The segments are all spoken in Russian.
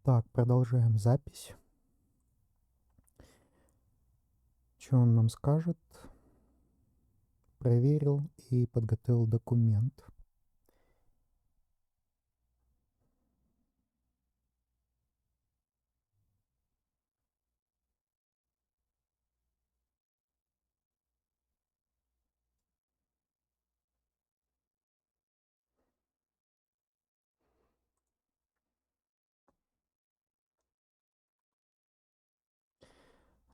Так, продолжаем запись. Что он нам скажет? Проверил и подготовил документ.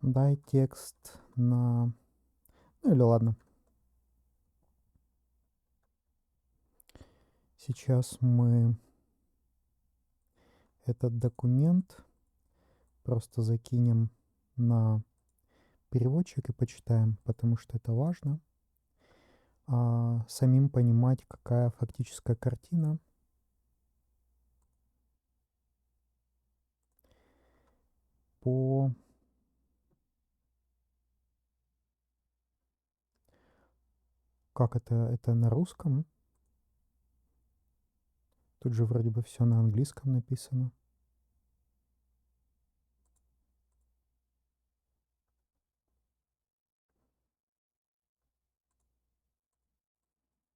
Дай текст на... Ну или ладно. Сейчас мы этот документ просто закинем на переводчик и почитаем, потому что это важно. Самим понимать, какая фактическая картина. По... Как это? Это на русском? Тут же вроде бы все на английском написано.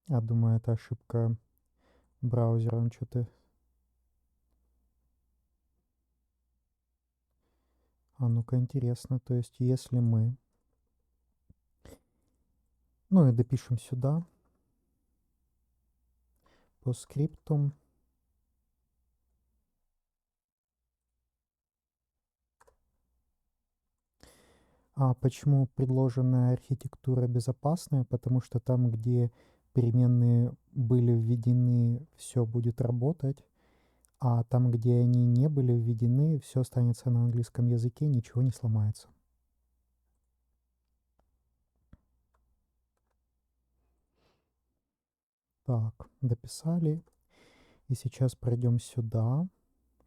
Думаю, это ошибка браузера. Он что-то... Ну-ка, интересно. То есть, если мы... Ну и допишем сюда. По скриптум. Почему предложенная архитектура безопасная? Потому что там, где переменные были введены, все будет работать. А там, где они не были введены, все останется на английском языке, ничего не сломается. Так, дописали. И сейчас пройдем сюда.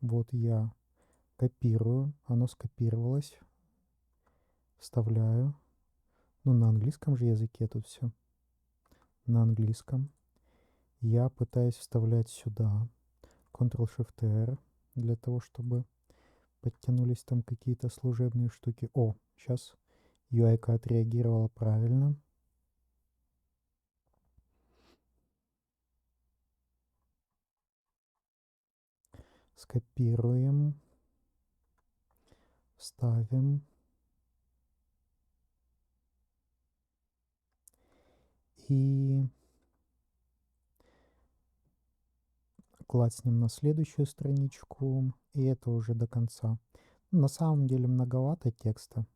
Вот я копирую. Оно скопировалось. Вставляю. Ну, на английском же языке тут все. На английском. Я пытаюсь вставлять сюда. Ctrl-Shift-R для того, чтобы подтянулись там какие-то служебные штуки. Сейчас UI-ка отреагировала правильно. Скопируем. Вставим. И клацнем на следующую страничку. И это уже до конца. На самом деле многовато текста.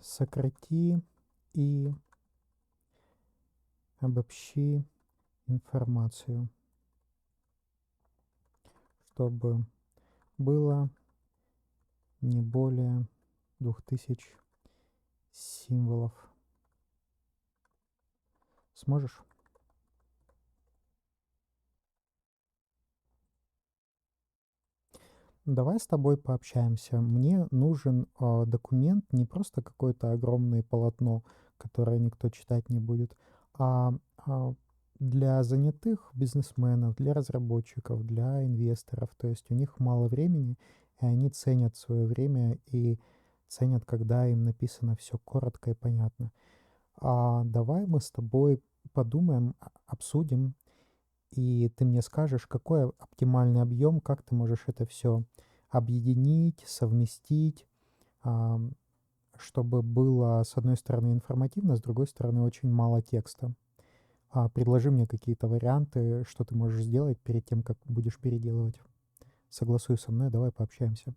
Сократи и обобщи информацию, чтобы было не более 2000 символов. Сможешь? Давай с тобой пообщаемся. Мне нужен документ, не просто какое-то огромное полотно, которое никто читать не будет, а, а для занятых бизнесменов, для разработчиков, для инвесторов. То есть у них мало времени, и они ценят свое время и ценят, когда им написано все коротко и понятно. Давай мы с тобой подумаем, обсудим, и ты мне скажешь, какой оптимальный объем, как ты можешь это все объединить, совместить, ам, чтобы было, с одной стороны, информативно, с другой стороны, очень мало текста. Предложи мне какие-то варианты, что ты можешь сделать перед тем, как будешь переделывать. Согласуй со мной, давай пообщаемся.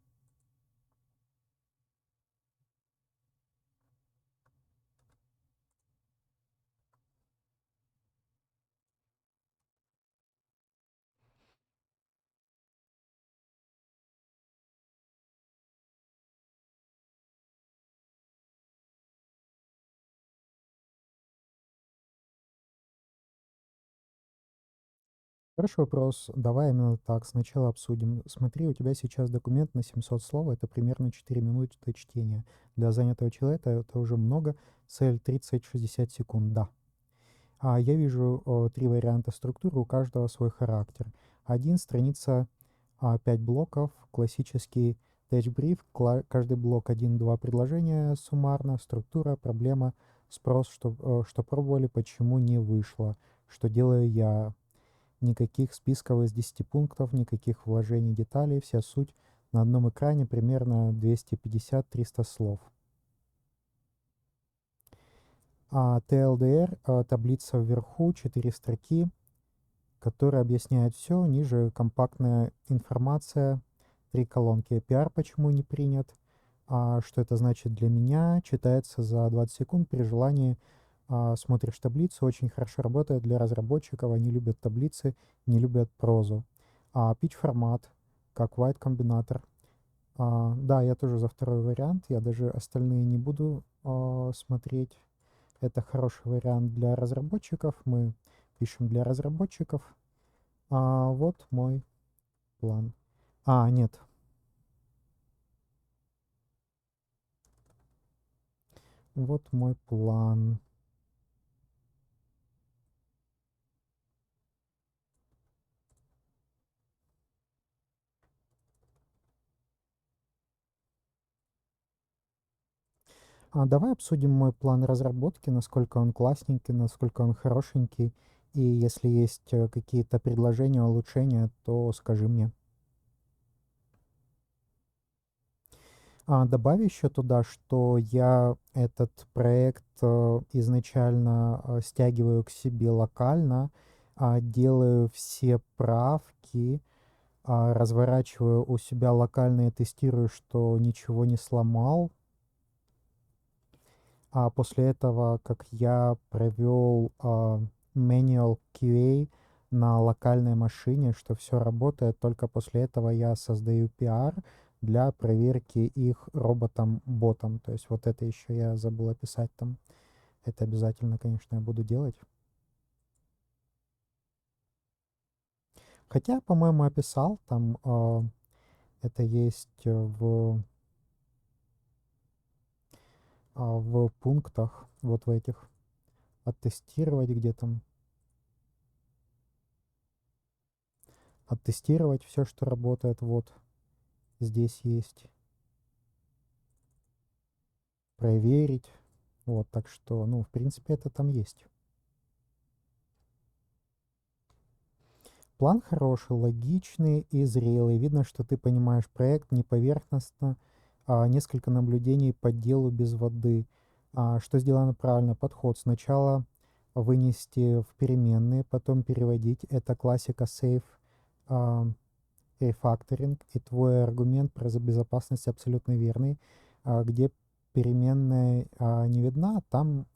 Хороший вопрос. Давай именно так, сначала обсудим. Смотри, у тебя сейчас документ на 700 слов, это примерно 4 минуты чтения. Для занятого человека это уже много. Цель 30-60 секунд, да. Я вижу 3 варианта структуры, у каждого свой характер. Один страница, 5 блоков, классический тэтч-бриф, каждый блок один-два предложения суммарно, структура, проблема, спрос, что пробовали, почему не вышло, что делаю я. Никаких списков из 10 пунктов, никаких вложений деталей, вся суть на одном экране, примерно 250-300 слов. TLDR, таблица вверху, 4 строки, которые объясняют все. Ниже компактная информация, 3 колонки. PR почему не принят, что это значит для меня, читается за 20 секунд при желании. Смотришь таблицу, очень хорошо работает для разработчиков, они любят таблицы, не любят прозу. Pitch формат, как white комбинатор. Да, я тоже за второй вариант, я даже остальные не буду смотреть. Это хороший вариант для разработчиков, мы пишем для разработчиков. Вот мой план. Нет. Вот мой план. Давай обсудим мой план разработки, насколько он классненький, насколько он хорошенький. И если есть какие-то предложения, улучшения, то скажи мне. Добавь еще туда, что я этот проект изначально стягиваю к себе локально, делаю все правки, разворачиваю у себя локально и тестирую, что ничего не сломал. После этого, как я провел manual QA на локальной машине, что все работает, только после этого я создаю PR для проверки их роботом-ботом. То есть вот это еще я забыл описать там. Это обязательно, конечно, я буду делать. Хотя, по-моему, описал, там это есть в пунктах, вот в этих, оттестировать, где там, оттестировать все, что работает, вот здесь есть, проверить, вот, так что, ну, в принципе, это там есть. План хороший, логичный и зрелый. Видно, что ты понимаешь проект не поверхностно, несколько наблюдений по делу без воды. Что сделано правильно? Подход. Сначала вынести в переменные, потом переводить. Это классика сейф, рефакторинг. И твой аргумент про безопасность абсолютно верный. Где переменная не видна, там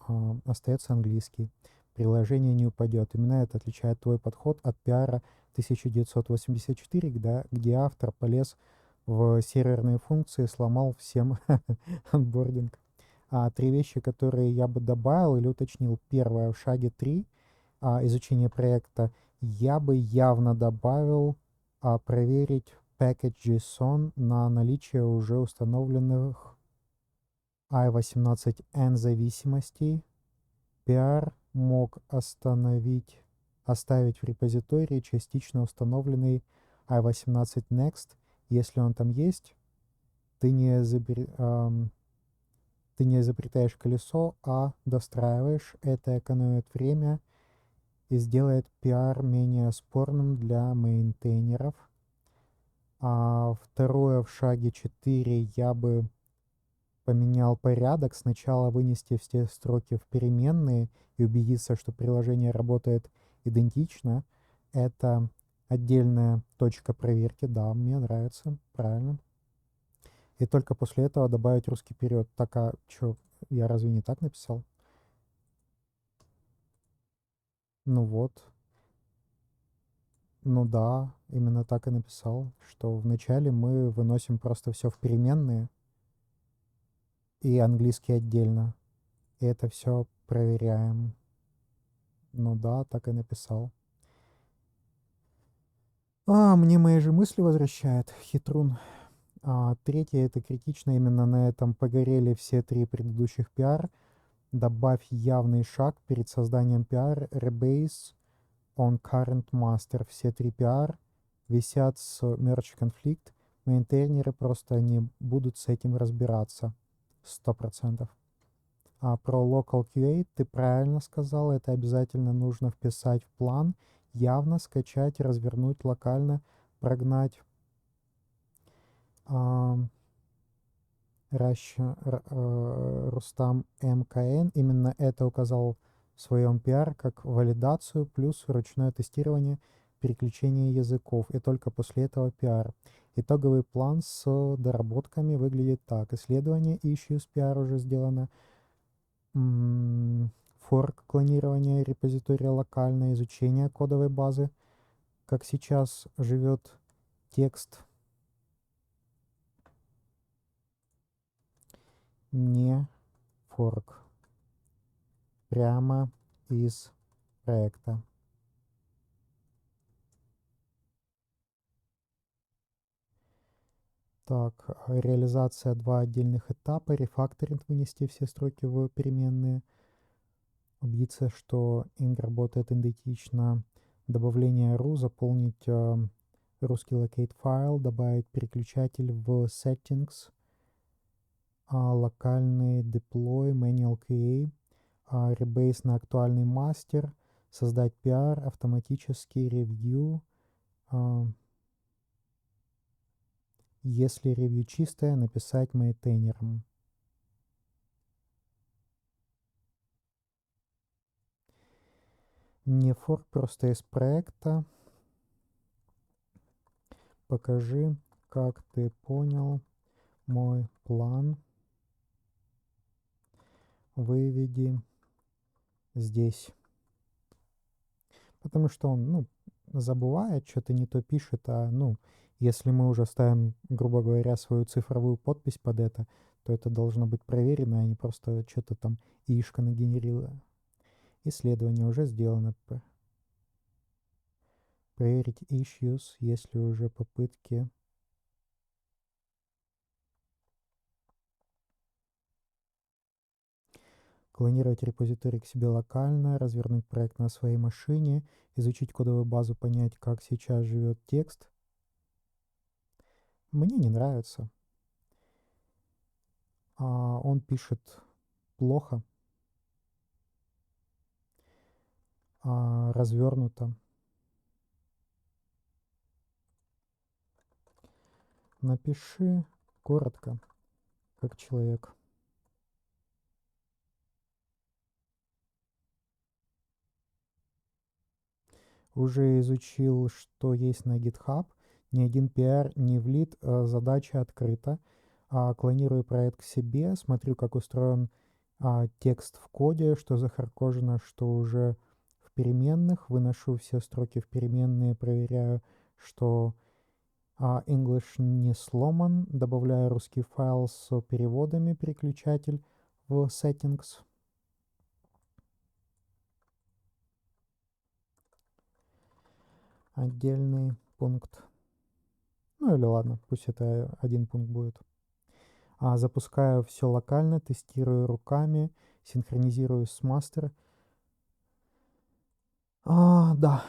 остается английский. Приложение не упадет. Именно это отличает твой подход от пиара 1984, где автор полез в серверные функции, сломал всем онбординг. 3 вещи, которые я бы добавил или уточнил. Первое, в шаге 3 изучение проекта, я бы явно добавил проверить package.json на наличие уже установленных i18n зависимостей. PR мог оставить в репозитории частично установленный i18 Next. Если он там есть, ты ты не изобретаешь колесо, а достраиваешь. Это экономит время и сделает PR менее спорным для мейнтейнеров. Второе, в шаге 4 я бы поменял порядок. Сначала вынести все строки в переменные и убедиться, что приложение работает идентично. Это отдельная точка проверки. Да, мне нравится, правильно. И только после этого добавить русский период. Так, что, я разве не так написал? Ну вот, ну да, именно так и написал, что вначале мы выносим просто все в переменные и английский отдельно. И это все проверяем. Ну да, так и написал. Мне мои же мысли возвращает, хитрун. Третье — это критично, именно на этом погорели все 3 предыдущих пиар. Добавь явный шаг перед созданием пиар, rebase on current master. Все 3 пиар висят с merge конфликт. Мейнтейнеры просто не будут с этим разбираться. 100%. Про local QA ты правильно сказал, это обязательно нужно вписать в план, явно скачать, развернуть локально, прогнать. Ам, Рустам МКН именно это указал в своем пиар как валидацию плюс ручное тестирование переключения языков, и только после этого пиар. Итоговый план с доработками выглядит так. Исследование issues пиар уже сделано. Форк клонирование репозитория локально, изучение кодовой базы, как сейчас живет текст, не форк, прямо из проекта. Так, реализация 2 отдельных этапа, рефакторинг, вынести все строки в переменные, убедиться, что ing работает идентично, добавление ru, заполнить русский locate файл, добавить переключатель в settings, локальный deploy, manual QA, rebase на актуальный мастер, создать PR, автоматический ревью, если ревью чистое, написать мейнтейнерам. Не форк, просто из проекта. Покажи, как ты понял мой план. Выведи здесь. Потому что он, забывает, что-то не то пишет, если мы уже ставим, грубо говоря, свою цифровую подпись под это, то это должно быть проверено, а не просто что-то там яишко нагенерило. Исследование уже сделано. Проверить issues, если уже попытки. Клонировать репозиторий к себе локально, развернуть проект на своей машине, изучить кодовую базу, понять, как сейчас живет текст. Мне не нравится. Он пишет плохо, развернуто. Напиши коротко, как человек. Уже изучил, что есть на GitHub. Ни один PR не влит, задача открыта. Клонирую проект к себе, смотрю, как устроен текст в коде, что захардкожено, что уже в переменных. Выношу все строки в переменные, проверяю, что English не сломан. Добавляю русский файл с переводами, переключатель в settings. Отдельный пункт. Ну или ладно, пусть это один пункт будет. Запускаю все локально, тестирую руками, синхронизирую с мастер. Да,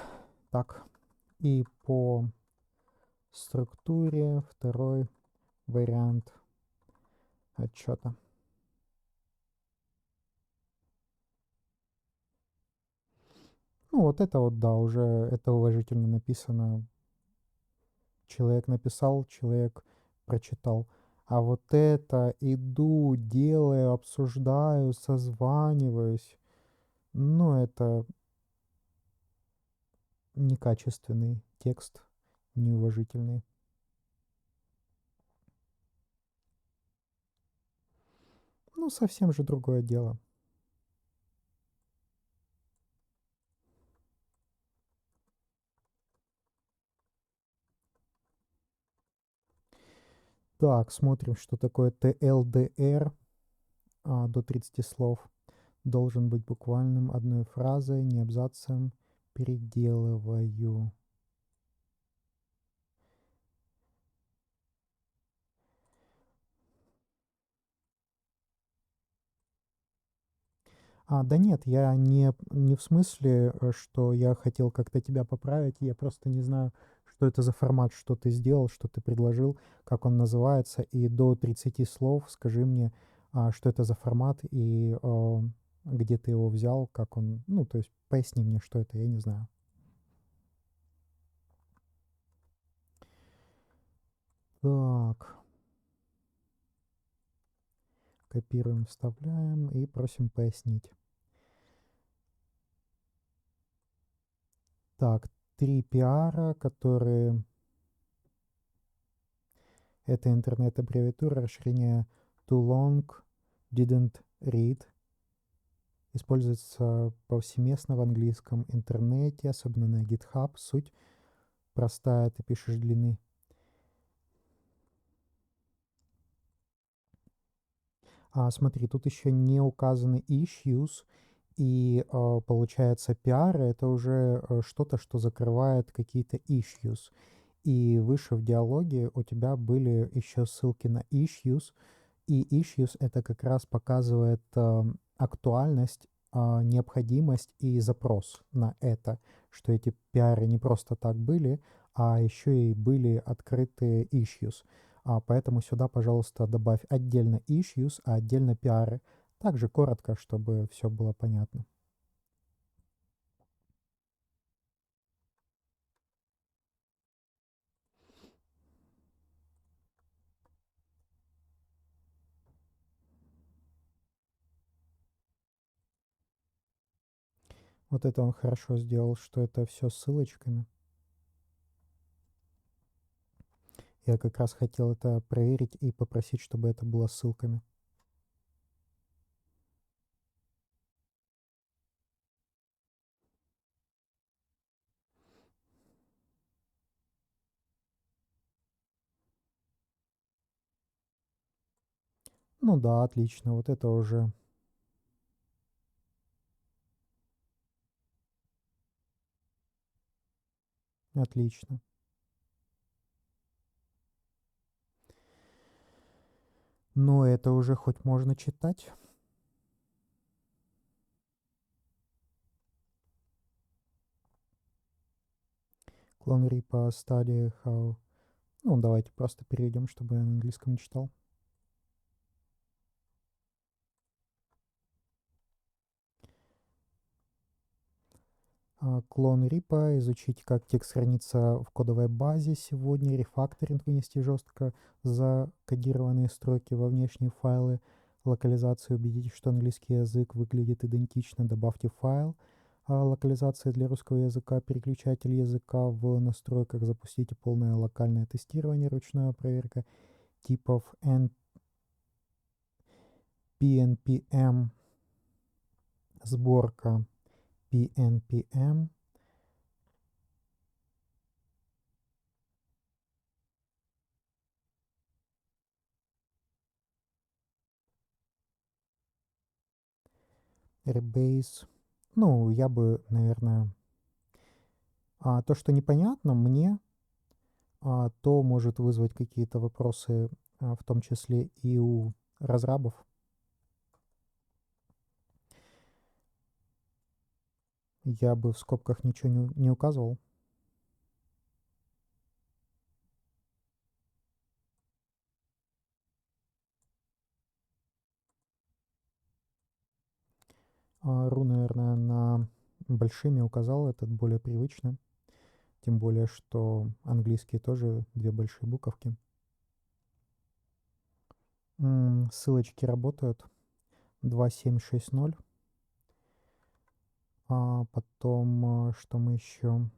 так. И по структуре второй вариант отчета. Вот это вот, да, уже это уважительно написано. Человек написал, человек прочитал. А вот это иду, делаю, обсуждаю, созваниваюсь. Это некачественный текст, неуважительный. Совсем же другое дело. Так, смотрим, что такое TLDR до 30 слов. Должен быть буквальным, одной фразой, не абзацем. Переделываю. Да нет, я не в смысле, что я хотел как-то тебя поправить, я просто не знаю, что это за формат, что ты сделал, что ты предложил, как он называется, и до 30 слов скажи мне, что это за формат и, где ты его взял, как он, ну, то есть поясни мне, что это, я не знаю. Так, копируем, вставляем и просим пояснить. Так, 3 пиара, которые это интернет-аббревиатура, расширение too long, didn't read, используется повсеместно в английском интернете, особенно на GitHub. Суть простая, ты пишешь длины. Смотри, тут еще не указаны issues, и получается пиары это уже что-то, что закрывает какие-то issues. И выше в диалоге у тебя были еще ссылки на issues, и issues это как раз показывает актуальность, необходимость и запрос на это, что эти пиары не просто так были, а еще и были открытые issues. Поэтому сюда, пожалуйста, добавь отдельно issues, а отдельно пиары. Также коротко, чтобы все было понятно. Вот это он хорошо сделал, что это все ссылочками. Я как раз хотел это проверить и попросить, чтобы это было ссылками. Ну да, отлично, вот это уже отлично. Но это уже хоть можно читать. Clone Reaper Study How... Ну, давайте просто перейдем, чтобы я на английском не читал. Clone Reaper, изучить, как текст хранится в кодовой базе сегодня, рефакторинг внести жестко закодированные строки во внешние файлы, локализацию, убедитесь, что английский язык выглядит идентично, добавьте файл, локализация для русского языка, переключатель языка в настройках, запустите полное локальное тестирование, ручная проверка типов PNPM, сборка PNPM, Rebase. Ну, я бы, наверное, то, что непонятно мне, то может вызвать какие-то вопросы, в том числе и у разрабов. Я бы в скобках ничего не указывал. Ру, наверное, на большими указал, этот более привычно. Тем более, что английский тоже две большие буковки. Ссылочки работают. 2760. Потом, что мы еще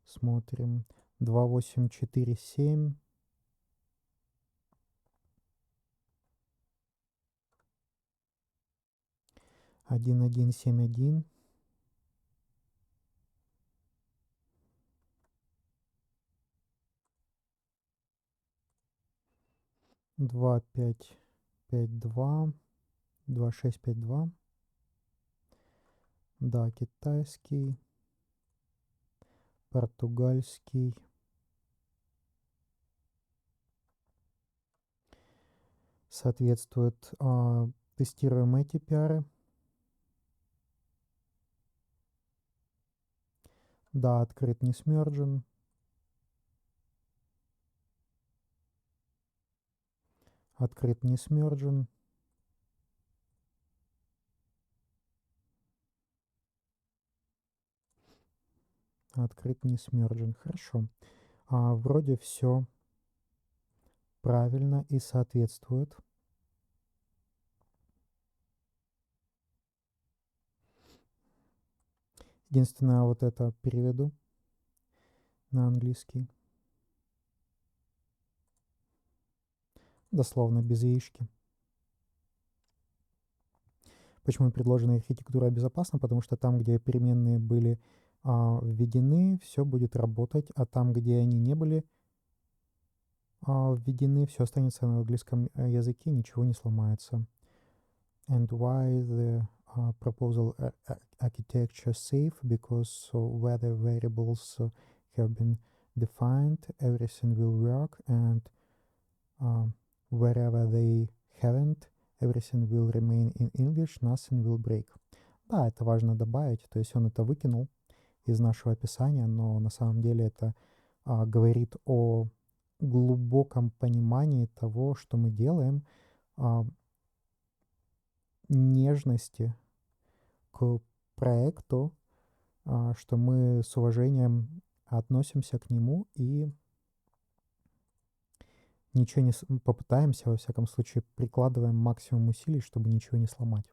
смотрим? 2847, 1171, 2552, 2652. Да, китайский, португальский. Соответствует. Тестируем эти пиары. Да, открыт не смерджен. Открыт не смерджен. Открыт не смерджен. Хорошо. Вроде все правильно и соответствует. Единственное, вот это переведу на английский. Дословно без яички. Почему предложенная архитектура безопасна? Потому что там, где переменные были введены, все будет работать, а там, где они не были введены, все останется на английском языке, ничего не сломается. And why the proposal architecture safe? Because whether variables have been defined, everything will work, and wherever they haven't, everything will remain in English, nothing will break. Да, это важно добавить, то есть он это выкинул из нашего описания, но на самом деле это говорит о глубоком понимании того, что мы делаем, а, нежности к проекту, что мы с уважением относимся к нему и ничего не попытаемся, во всяком случае, прикладываем максимум усилий, чтобы ничего не сломать.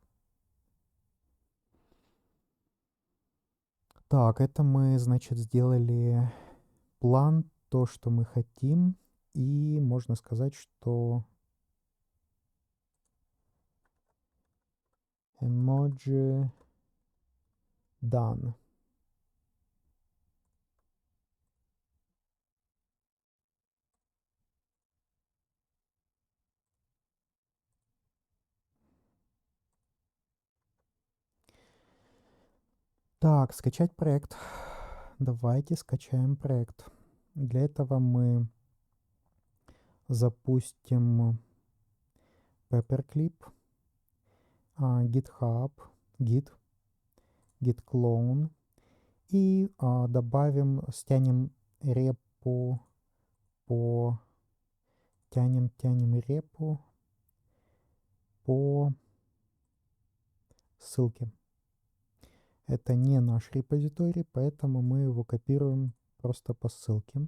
Так, это мы, значит, сделали план, то, что мы хотим, и можно сказать, что emoji done. Так, скачать проект. Давайте скачаем проект. Для этого мы запустим Paperclip, GitHub, Git, Git clone и стянем репу по, тянем репу по ссылке. Это не наш репозиторий, поэтому мы его копируем просто по ссылке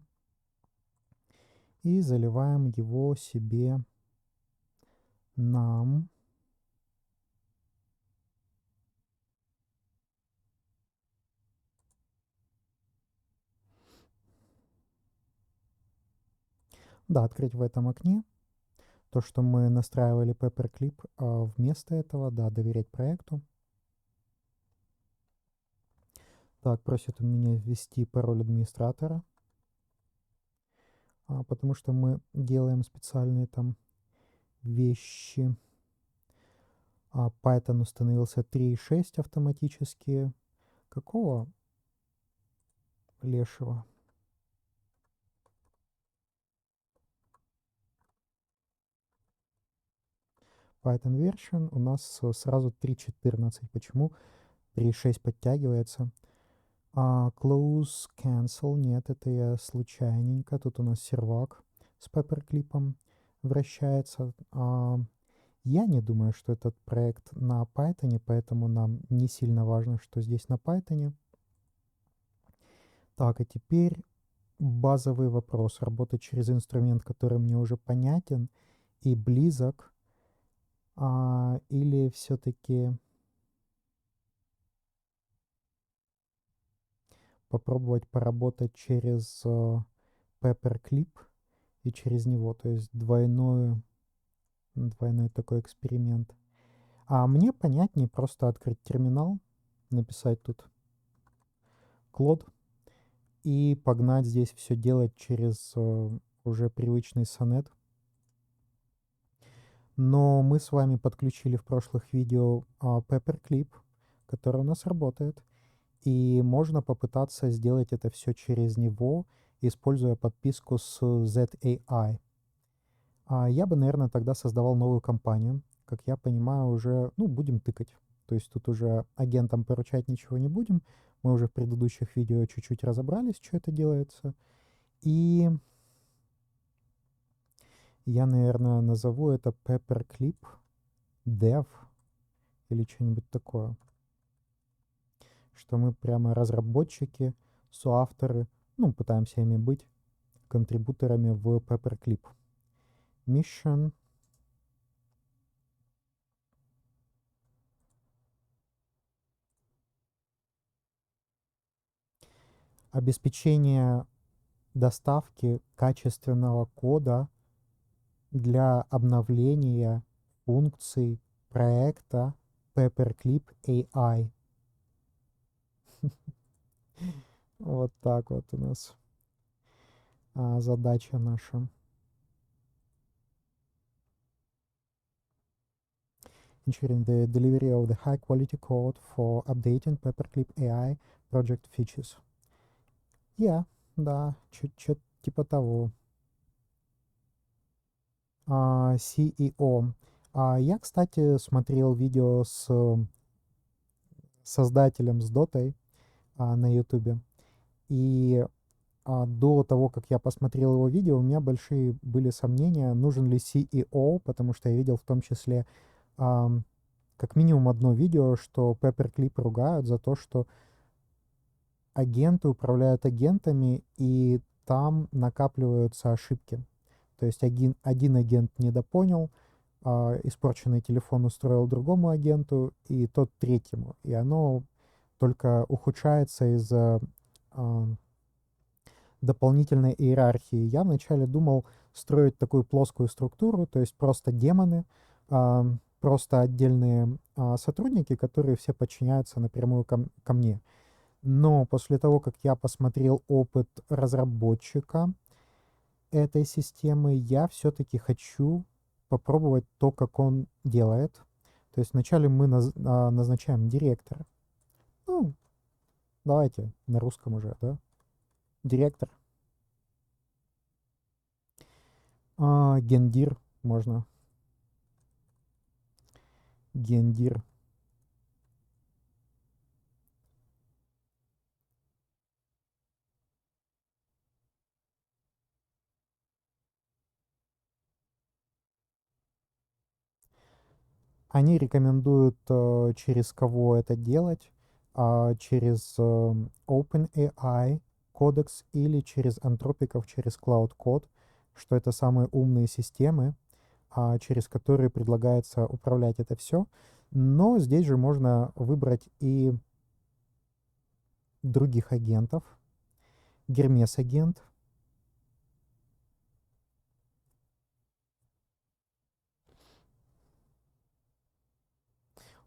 и заливаем его себе нам. Да, открыть в этом окне. То, что мы настраивали Paperclip, вместо этого, да, доверять проекту. Так, просит у меня ввести пароль администратора, потому что мы делаем специальные там вещи. Python установился 3.6 автоматически. Какого лешего? Python version у нас сразу 3.14. Почему 3.6 подтягивается? Close, cancel. Нет, это я случайненько. Тут у нас сервак с паперклипом вращается. Я не думаю, что этот проект на Python, поэтому нам не сильно важно, что здесь на Python. Так, а теперь базовый вопрос. Работать через инструмент, который мне уже понятен и близок, или все-таки попробовать поработать через Paperclip и через него, то есть двойной такой эксперимент. Мне понятнее просто открыть терминал, написать тут Клод и погнать здесь все делать через уже привычный сонет. Но мы с вами подключили в прошлых видео Paperclip, который у нас работает. И можно попытаться сделать это все через него, используя подписку с ZAI. Я бы, наверное, тогда создавал новую компанию. Как я понимаю, уже, ну, будем тыкать. то есть тут уже агентам поручать ничего не будем. Мы уже в предыдущих видео чуть-чуть разобрались, что это делается. И я, наверное, назову это Paperclip Dev или что-нибудь такое. Что мы прямо разработчики, соавторы, ну, пытаемся ими быть, контрибуторами в Paperclip. Mission. Обеспечение доставки качественного кода для обновления функций проекта Paperclip AI. Вот так вот у нас задача наша. Ensuring the delivery of the high quality code for updating Paperclip AI project features. Да, чуть типа того. CEO. Я, кстати, смотрел видео с создателем, с Дотой на Ютубе. И до того, как я посмотрел его видео, у меня большие были сомнения, нужен ли CEO, потому что я видел в том числе как минимум одно видео, что Paperclip ругают за то, что агенты управляют агентами, и там накапливаются ошибки. То есть один агент недопонял, испорченный телефон устроил другому агенту, и тот третьему. И оно только ухудшается из-за дополнительной иерархии. Я вначале думал строить такую плоскую структуру, то есть просто демоны, просто отдельные сотрудники, которые все подчиняются напрямую ко мне. Но после того, как я посмотрел опыт разработчика этой системы, я все-таки хочу попробовать то, как он делает. То есть вначале мы назначаем директора. Ну, давайте на русском уже, да? Директор. Гендир можно. Гендир. Они рекомендуют, через кого это делать, через OpenAI кодекс или через антропиков, через Cloud Code, что это самые умные системы, через которые предлагается управлять это все. Но здесь же можно выбрать и других агентов. Гермес агент.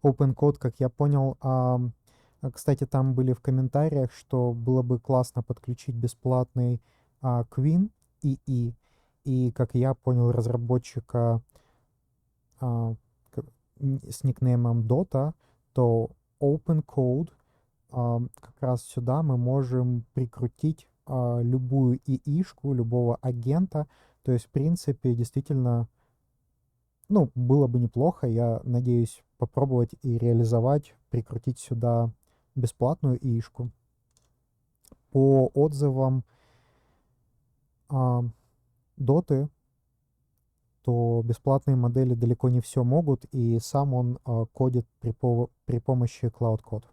OpenCode, как я понял, кстати, там были в комментариях, что было бы классно подключить бесплатный Queen II, и, как я понял, разработчика а, с никнеймом Dota, то OpenCode как раз сюда мы можем прикрутить любую ИИшку, любого агента. То есть, в принципе, действительно, ну, было бы неплохо, я надеюсь, попробовать и реализовать, прикрутить сюда бесплатную ИИшку. По отзывам Доты, то бесплатные модели далеко не все могут, и сам он кодит при помощи Cloud Code.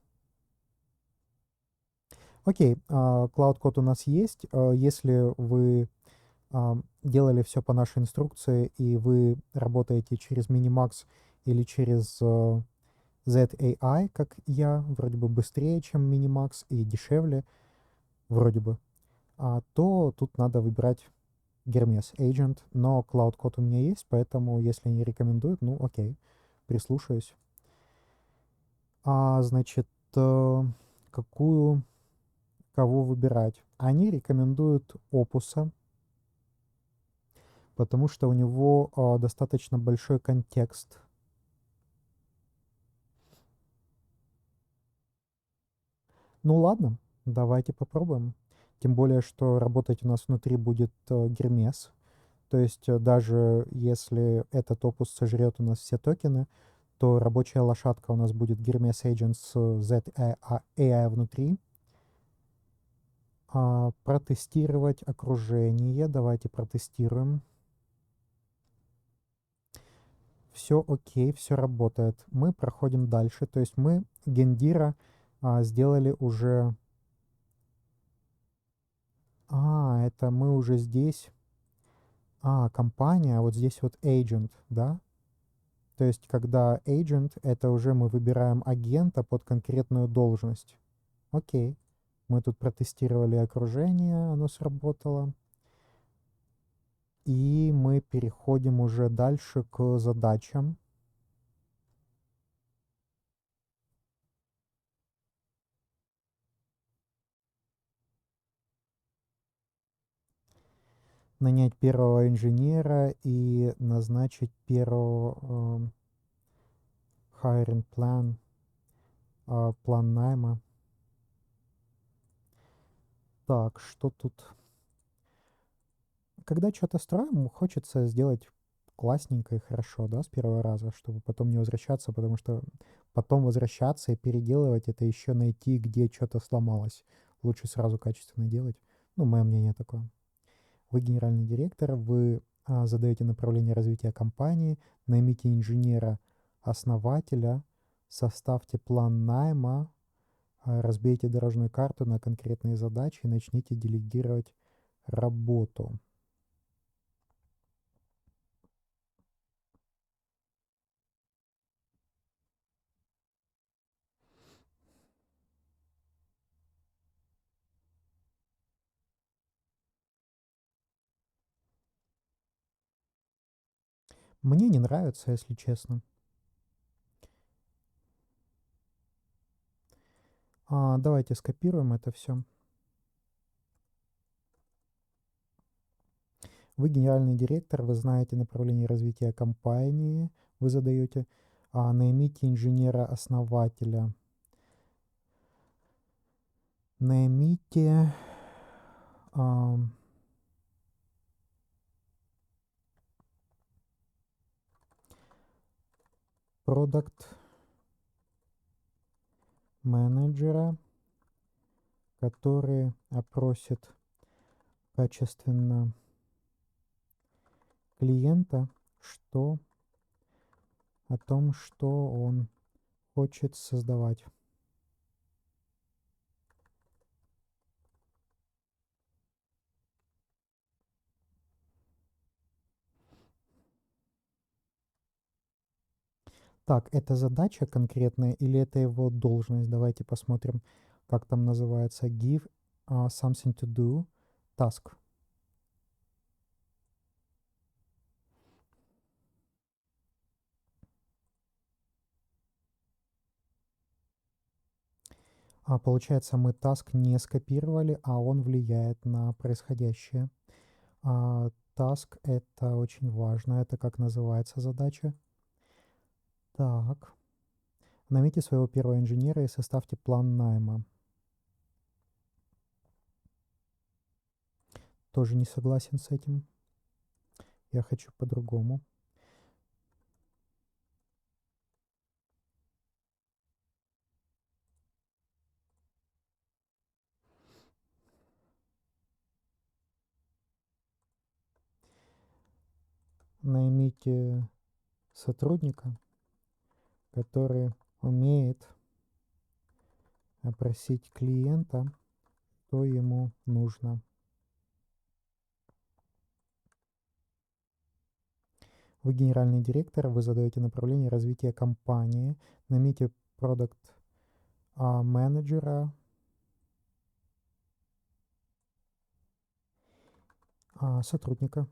Окей, Cloud Code у нас есть. Если вы делали все по нашей инструкции, и вы работаете через Minimax или через ZAI, как я, вроде бы быстрее, чем Minimax, и дешевле, вроде бы, то тут надо выбирать Hermes Agent, но Cloud Code у меня есть, поэтому если они рекомендуют, ну окей, прислушаюсь. Значит, кого выбирать? Они рекомендуют Opus, потому что у него достаточно большой контекст. Ну ладно, давайте попробуем. Тем более, что работать у нас внутри будет Гермес. То есть даже если этот опус сожрет у нас все токены, то рабочая лошадка у нас будет Hermes Agent с ZAI внутри. Протестировать окружение. Давайте протестируем. Все окей, все работает. Мы проходим дальше. То есть мы гендира сделали уже... это мы уже здесь. Компания, вот здесь вот agent, да? То есть когда agent, это уже мы выбираем агента под конкретную должность. Окей. Мы тут протестировали окружение, оно сработало. И мы переходим уже дальше к задачам. Нанять первого инженера и назначить первого hiring plan, план найма. Так, что тут? Когда что-то строим, хочется сделать классненько и хорошо, да, с первого раза, чтобы потом не возвращаться, потому что потом возвращаться и переделывать, это еще найти, где что-то сломалось. Лучше сразу качественно делать. Ну, мое мнение такое. Вы генеральный директор, вы задаете направление развития компании, наймите инженера-основателя, составьте план найма, разбейте дорожную карту на конкретные задачи и начните делегировать работу. Мне не нравится, если честно. Давайте скопируем это все. Вы генеральный директор, вы знаете направление развития компании, вы задаете, наймите инженера-основателя. Наймите продукт менеджера, который опросит качественно клиента, что о том, что он хочет создавать. Так, это задача конкретная или это его должность? Давайте посмотрим, как там называется. Give something to do. Task. Получается, мы task не скопировали, а он влияет на происходящее. Task это очень важно. Это как называется задача. Так. Наймите своего первого инженера и составьте план найма. Тоже не согласен с этим. Я хочу по-другому. Наймите сотрудника, который умеет опросить клиента, что ему нужно. Вы генеральный директор, вы задаете направление развития компании. Наймите продукт менеджера, сотрудника,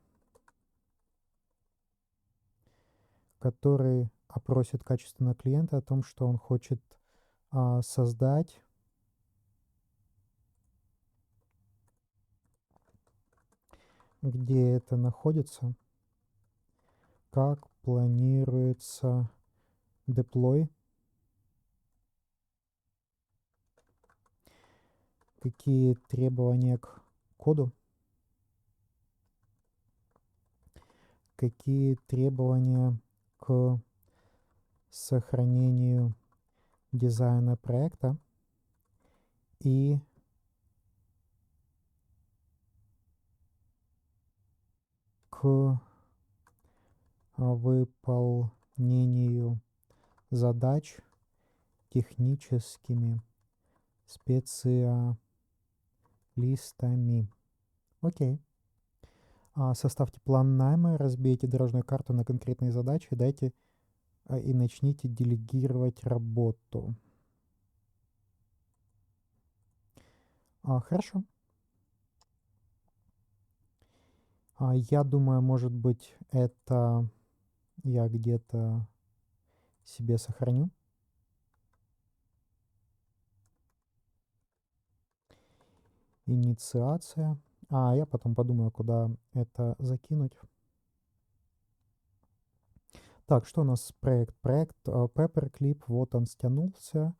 который опросит качественно клиента о том, что он хочет создать, где это находится, как планируется деплой, какие требования к коду, какие требования к сохранению дизайна проекта и к выполнению задач техническими специалистами. Окей. Составьте план найма, разбейте дорожную карту на конкретные задачи, дайте и начните делегировать работу. Хорошо. Я думаю, может быть, это я где-то себе сохраню. Инициация. Я потом подумаю, куда это закинуть. Так, что у нас проект? Проект Paperclip, вот он стянулся.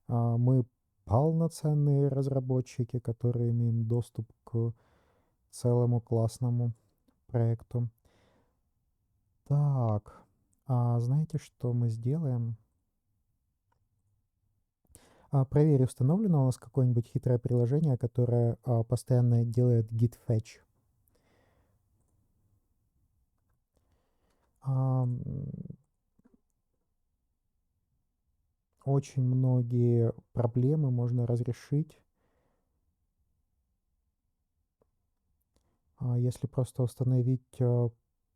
Мы полноценные разработчики, которые имеем доступ к целому классному проекту. Так, знаете, что мы сделаем? Проверь, установлено у нас какое-нибудь хитрое приложение, которое постоянно делает git fetch. Очень многие проблемы можно разрешить, если просто установить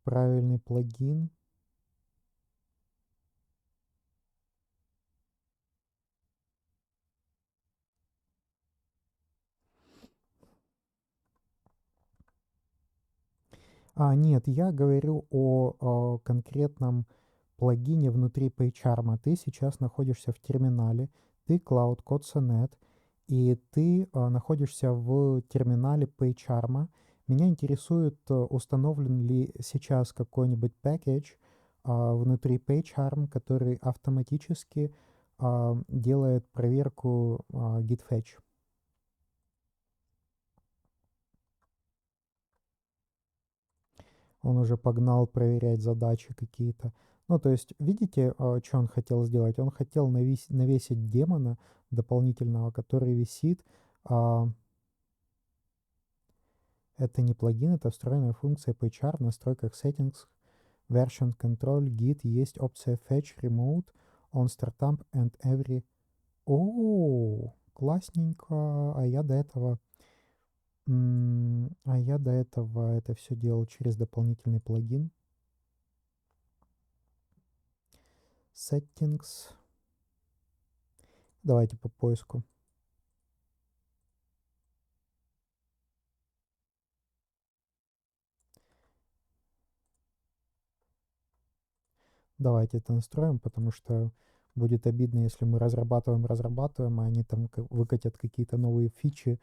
правильный плагин. Нет, я говорю о конкретном плагине внутри PageRama. Ты сейчас находишься в терминале, ты Cloud Code.net, и ты находишься в терминале PageRama. Меня интересует, установлен ли сейчас какой-нибудь package внутри PageRama, который автоматически делает проверку git fetch. Он уже погнал проверять задачи какие-то. Ну, то есть, видите, что он хотел сделать? Он хотел навесить демона дополнительного, который висит. Это не плагин, это встроенная функция PyChar в настройках Settings, Version Control, Git, есть опция Fetch, Remote, on Startup and Every. О, классненько. Я до этого это все делал через дополнительный плагин. Settings. Давайте по поиску. Давайте это настроим, потому что будет обидно, если мы разрабатываем, а они там выкатят какие-то новые фичи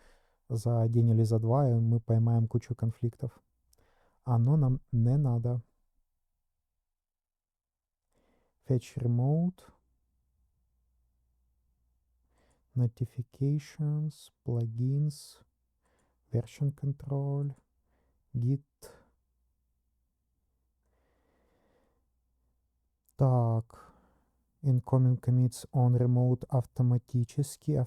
за день или за два, и мы поймаем кучу конфликтов. Оно нам не надо. Fetch remote. Notifications, plugins, version control, git. Так, incoming commits on remote автоматически.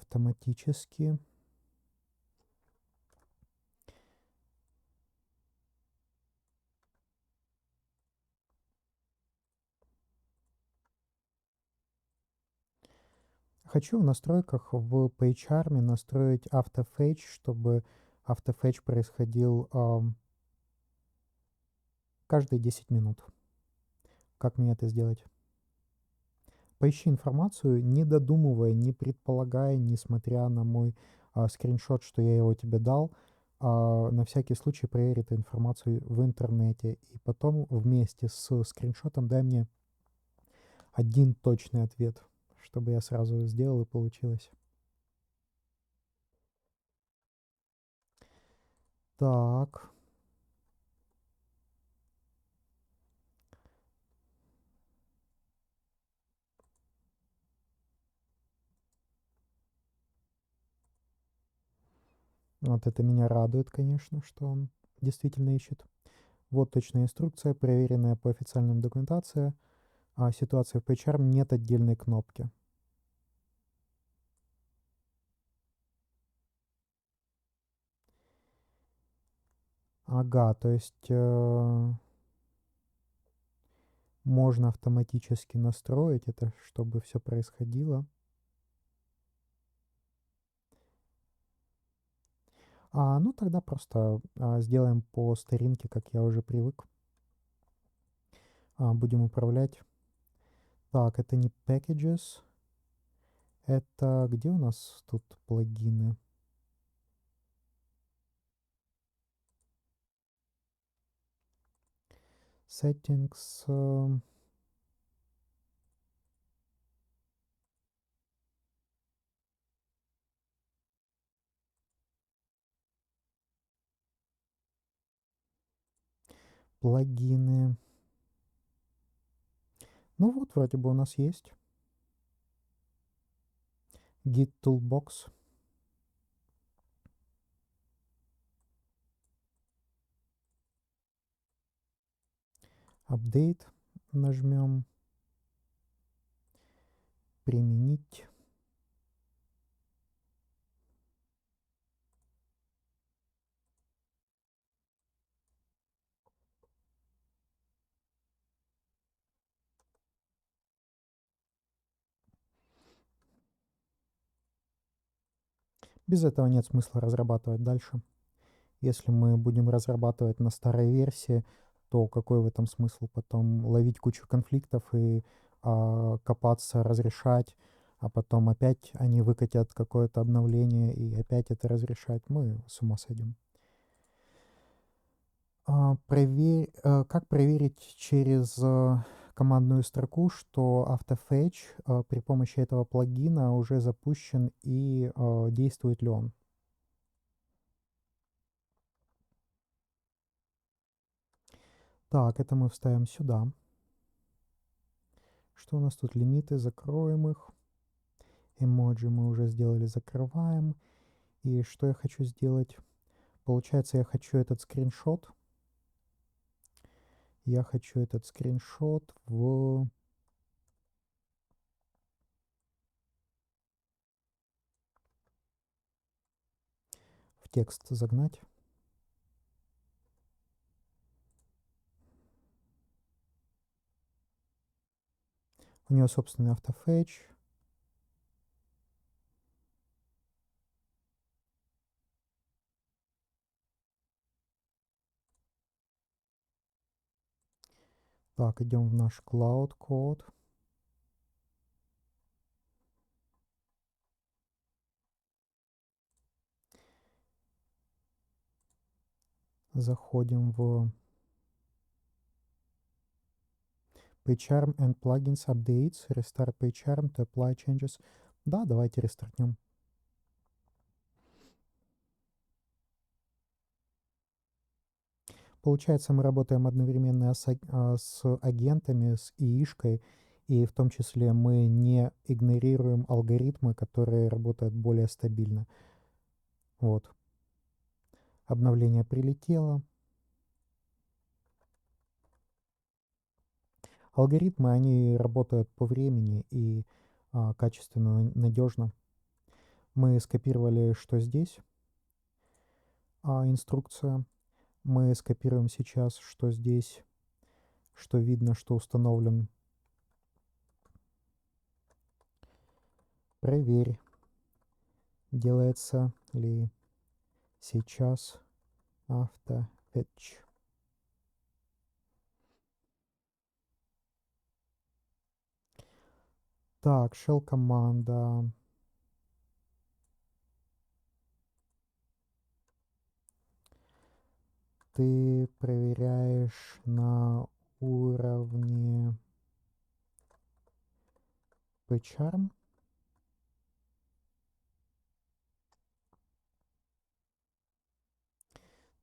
Хочу в настройках в PageRame настроить автофетч, чтобы автофетч происходил каждые 10 минут. Как мне это сделать? Поищи информацию, не додумывая, не предполагая, несмотря на мой скриншот, что я его тебе дал. На всякий случай проверь эту информацию в интернете. И потом вместе с скриншотом дай мне один точный ответ, чтобы я сразу сделал и получилось. Так. Вот это меня радует, конечно, что он действительно ищет. Вот точная инструкция, проверенная по официальным документации. ситуации в PyCharm нет отдельной кнопки. Ага, то есть можно автоматически настроить это, чтобы все происходило. Ну тогда просто сделаем по старинке, как я уже привык. Будем управлять. Так, это не packages. Это где у нас тут плагины? Settings. Плагины. Ну вот, вроде бы у нас есть. Git Toolbox. Update. Нажмем. Применить. Без этого нет смысла разрабатывать дальше. Если мы будем разрабатывать на старой версии, то какой в этом смысл потом ловить кучу конфликтов и копаться, разрешать, а потом опять они выкатят какое-то обновление и опять это разрешать. Мы с ума сойдем. Как проверить через командную строку, что автофетч при помощи этого плагина уже запущен и действует ли он? Так, это мы вставим сюда. Что у нас тут? Лимиты, закроем их. Эмоджи мы уже сделали, закрываем. И что я хочу сделать? Получается, я хочу этот скриншот. Я хочу этот скриншот в текст загнать. У него собственный автофетч. Так, идем в наш Cloud Code. Заходим в PyCharm and Plugins Updates. Restart PyCharm to apply changes. Да, давайте рестартнем. Получается, мы работаем одновременно с агентами, с ИИшкой, и в том числе мы не игнорируем алгоритмы, которые работают более стабильно. Вот. Обновление прилетело. Алгоритмы, они работают по времени и качественно, надежно. Мы скопировали, что здесь, инструкция. Мы скопируем сейчас, что здесь, что видно, что установлен. Проверь, делается ли сейчас автофетч. Так, shell команда. Ты проверяешь на уровне PyCharm.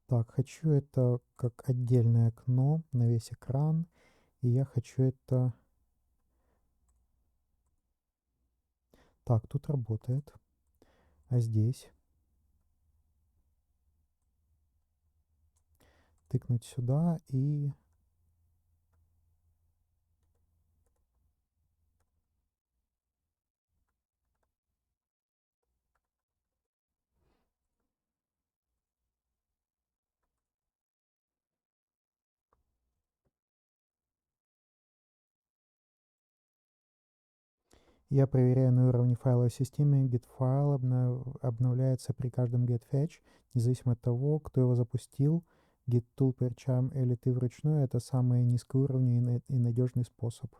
Так, хочу это как отдельное окно на весь экран. И я хочу это... Так, тут работает. А здесь? Тыкнуть сюда и... Я проверяю на уровне файловой системы. Git файл обновляется при каждом git fetch, независимо от того, кто его запустил, git tool percham или ты вручную. Это самый низкоуровневый и надежный способ.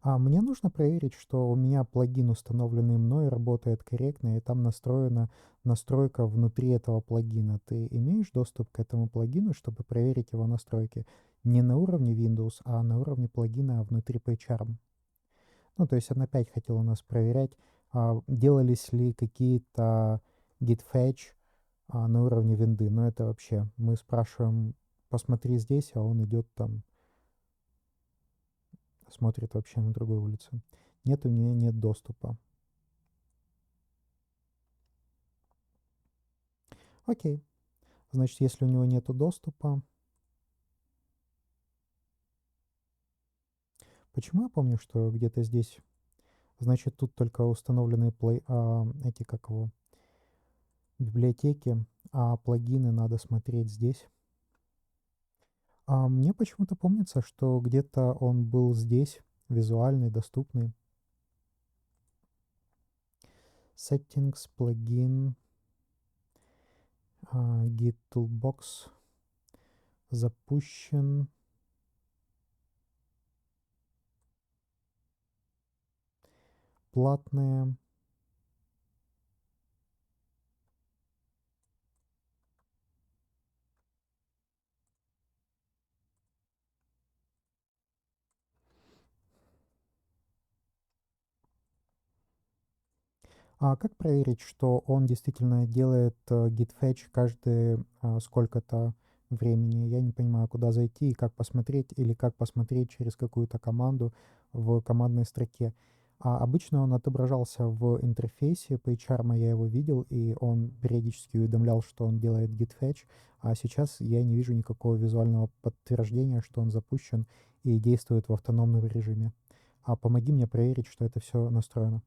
А мне нужно проверить, что у меня плагин, установленный мной, работает корректно, и там настроена настройка внутри этого плагина. Ты имеешь доступ к этому плагину, чтобы проверить его настройки не на уровне Windows, а на уровне плагина внутри PyCharm? Ну, то есть он опять хотел у нас проверять, делались ли какие-то git fetch на уровне винды. Но это вообще, мы спрашиваем, посмотри здесь, а он идет там, смотрит вообще на другую улицу. Нет, у меня нет доступа. Окей. Значит, если у него нету доступа... Почему я помню, что где-то здесь... Значит, тут только установлены эти, как его, библиотеки, а плагины надо смотреть здесь. А мне почему-то помнится, что где-то он был здесь, визуальный, доступный. Settings, плагин, Git Toolbox запущен. Платные. А как проверить, что он действительно делает git fetch каждые сколько-то времени? Я не понимаю, куда зайти и как посмотреть, или как посмотреть через какую-то команду в командной строке. Обычно он отображался в интерфейсе, по HR я его видел, и он периодически уведомлял, что он делает git fetch, а сейчас я не вижу никакого визуального подтверждения, что он запущен и действует в автономном режиме. Помоги мне проверить, что это все настроено.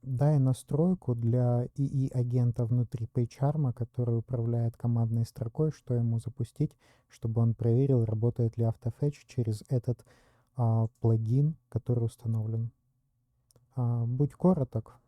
Дай настройку для ИИ-агента внутри PageArm, который управляет командной строкой, что ему запустить, чтобы он проверил, работает ли автофетч через этот плагин, который установлен. Будь короток.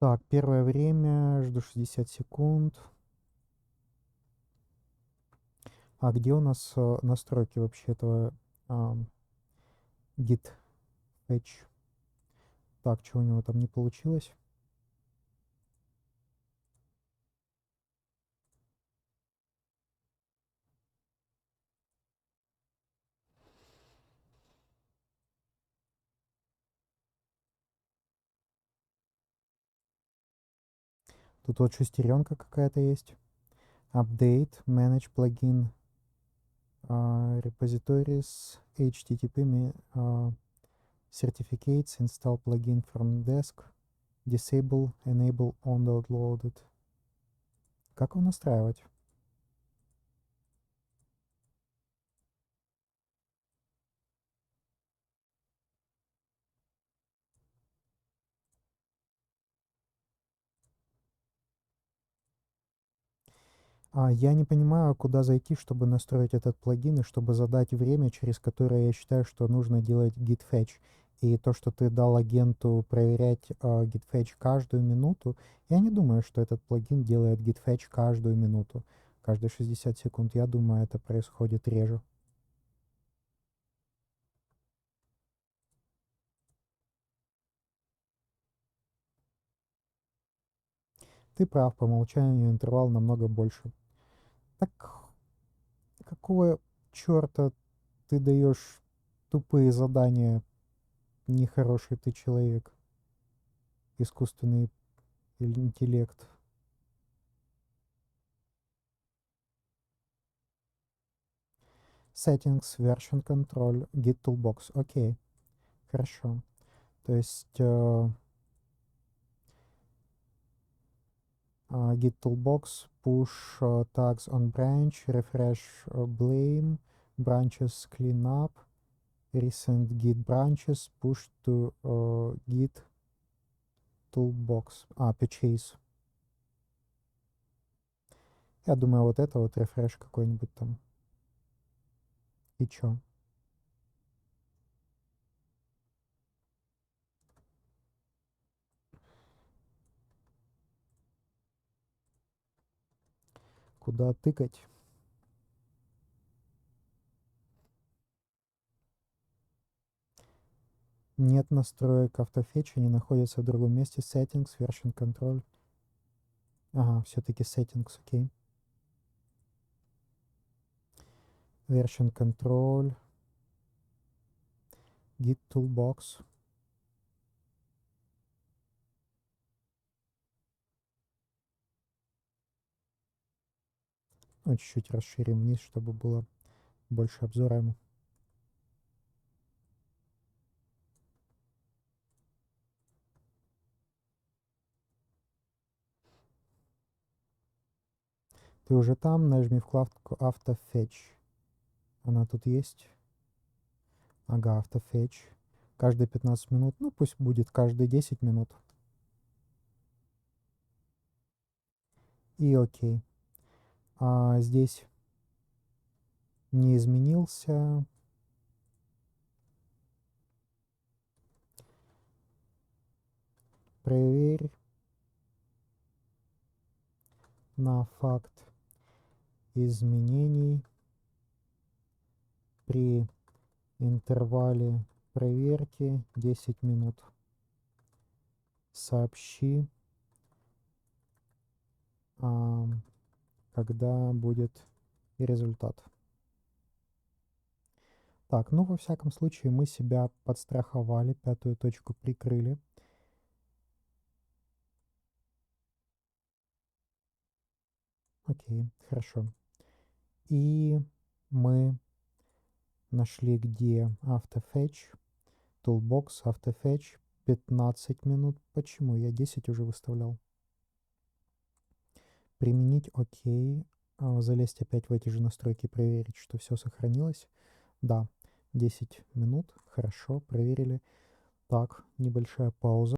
Так, первое время, жду 60 секунд. Где у нас настройки вообще этого git fetch? Так, что у него там не получилось? Тут вот шестеренка какая-то есть. Update, manage plugin, repositories, HTTP certificates, install plugin from desk, disable, enable on downloaded. Как его настраивать? Я не понимаю, куда зайти, чтобы настроить этот плагин и чтобы задать время, через которое я считаю, что нужно делать git fetch. И то, что ты дал агенту проверять git fetch каждую минуту, я не думаю, что этот плагин делает git fetch каждую минуту, каждые 60 секунд. Я думаю, это происходит реже. Ты прав, по умолчанию интервал намного больше. Так какого черта ты даешь тупые задания, нехороший ты человек, искусственный интеллект? Settings, version control, git toolbox. Окей, хорошо. То есть git toolbox, push tags on branch, refresh blame, branches clean up, recent git branches, push to git toolbox. Purchase. Я думаю, вот это вот refresh какой-нибудь там. И чё? Куда тыкать? Нет настроек автофетча, не находится в другом месте. Settings, version control. Ага, все-таки settings, окей. Version control. Git toolbox. Ну, чуть-чуть расширим вниз, чтобы было больше обзора ему. Ты уже там, нажми вкладку автофетч. Она тут есть. Ага, автофетч. Каждые 15 минут. Ну, пусть будет каждые 10 минут. И окей. Здесь не изменился. Проверь на факт изменений при интервале проверки 10 минут. Сообщи, когда будет результат. Так, ну, во всяком случае, мы себя подстраховали, пятую точку прикрыли. Окей, хорошо. И мы нашли, где автофетч, toolbox, автофетч, 15 минут. Почему? Я 10 уже выставлял. Применить, окей. Залезть опять в эти же настройки, проверить, что все сохранилось. Да, 10 минут. Хорошо, проверили. Так, небольшая пауза.